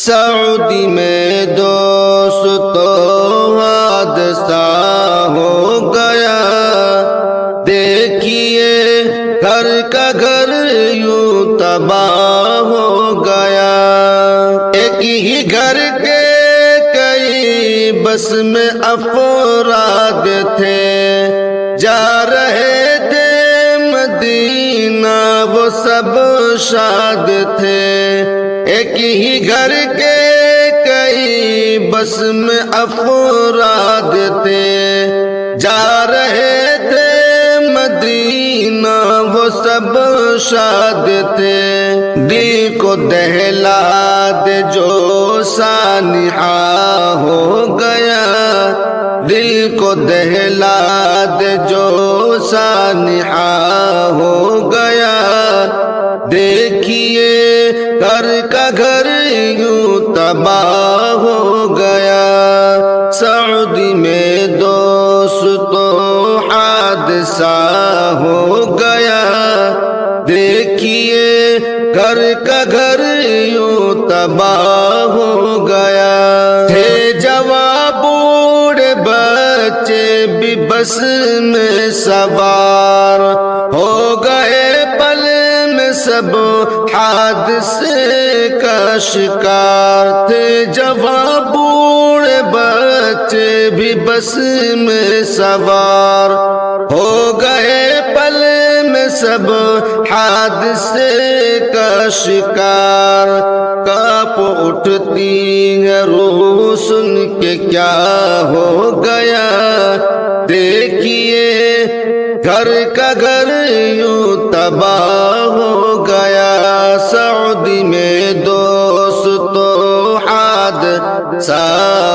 سعودی میں دوستو حادثہ ہو گیا، دیکھیے گھر کا گھر یوں تباہ ہو گیا۔ ایک ہی گھر کے کئی بس میں افراد تھے، جا رہے تھے مدینہ وہ سب شاد تھے۔ ایک ہی گھر کے کئی بس میں افراد تھے، جا رہے تھے مدینہ وہ سب شاد تھے۔ دل کو دہلا دے جو سانحہ ہو گیا، دل کو دہلا دے جو سانحہ ہو گیا۔ دیکھیے گھر کا گھر یوں تباہ ہو گیا۔ سعودی میں دوستو حادثہ ہو گیا، دیکھیے گھر کا گھر یوں تباہ ہو گیا۔ تھے جوان بوڑھے بچے بھی بس میں سوار، ہو گئے پل میں سب حادثے کا شکار۔ تھے جوان بوڑھے بچے بھی بس میں سوار، ہو گئے پل میں سب حادثے کا شکار۔ کانپ اٹھتی ہے روح سن کے کیا ہو گیا، دیکھیے گھر کا گھر یوں تباہ ہو گیا۔ سعودی میں دوستو حادثہ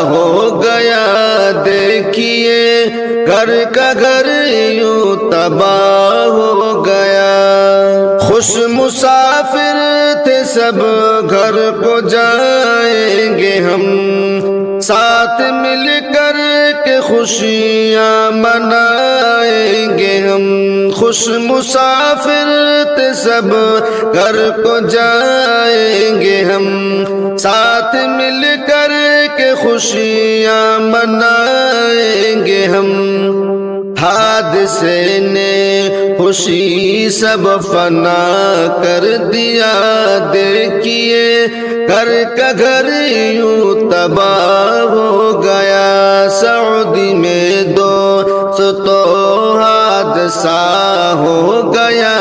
ہو گیا، دیکھیے گھر کا گھر یوں تباہ ہو گیا۔ خوش مسافر تھے سب گھر کو جائیں گے ہم، ساتھ مل کر کے خوشیاں منائیں گے ہم۔ خوش مسافر تھے سب گھر کو جائیں گے ہم، ساتھ مل کر کے خوشیاں منائیں گے ہم۔ حادثے نے خوشی سب فنا کر دیا، دیکھیے گھر کا گھر یوں تباہ ہو گیا۔ سعودی میں دوستو حادثہ ہو گیا،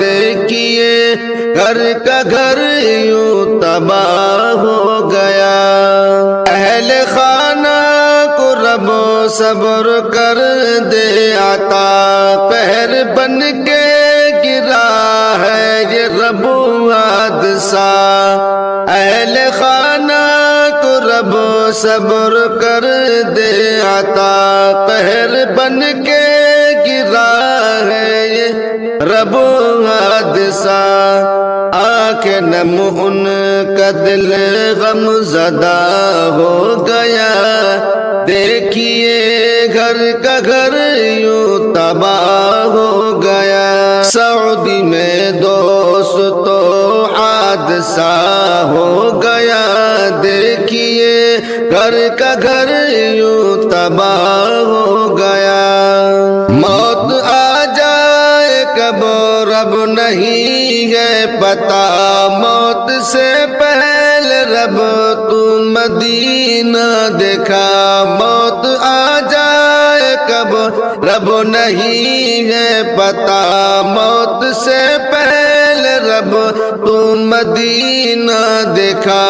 دیکھیے گھر کا گھر یوں تباہ ہو گیا۔ اہل خانہ کو رب صبر کر دے عطا، پہر بن کے گرا ہے یہ رب حادثہ۔ اہل خانہ کو رب صبر کر دے عطا، پہر بن کے گرا ہے یہ رب حادثہ۔ آنکھ نم ان کا دل غم زدہ ہو گیا، دیکھیے گھر کا گھر یوں تباہ ہو گیا۔ سعودی میں دوستو حادثہ ہو گیا، دیکھیے گھر کا گھر یوں تباہ ہو گیا۔ موت آ جائے کب رب نہیں ہے پتا، موت سے پہلے رب تو مدینہ دیکھا۔ موت آ جائے کب رب نہیں ہے پتا، موت سے پہلے رب تو مدینہ دیکھا۔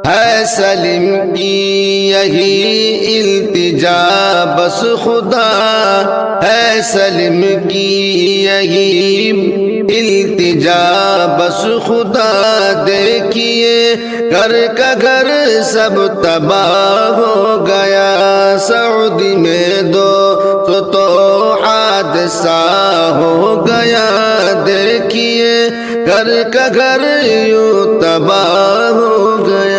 ہے سلیم کی یہی التجا بس خدا، ہے سلیم کی یہی التجا بس خدا، دیکھیے گھر کا گھر سب تباہ ہو گیا۔ سعودی میں دوستو حادثہ ہو گیا، دیکھیے گھر کا گھر یوں تباہ ہو گیا۔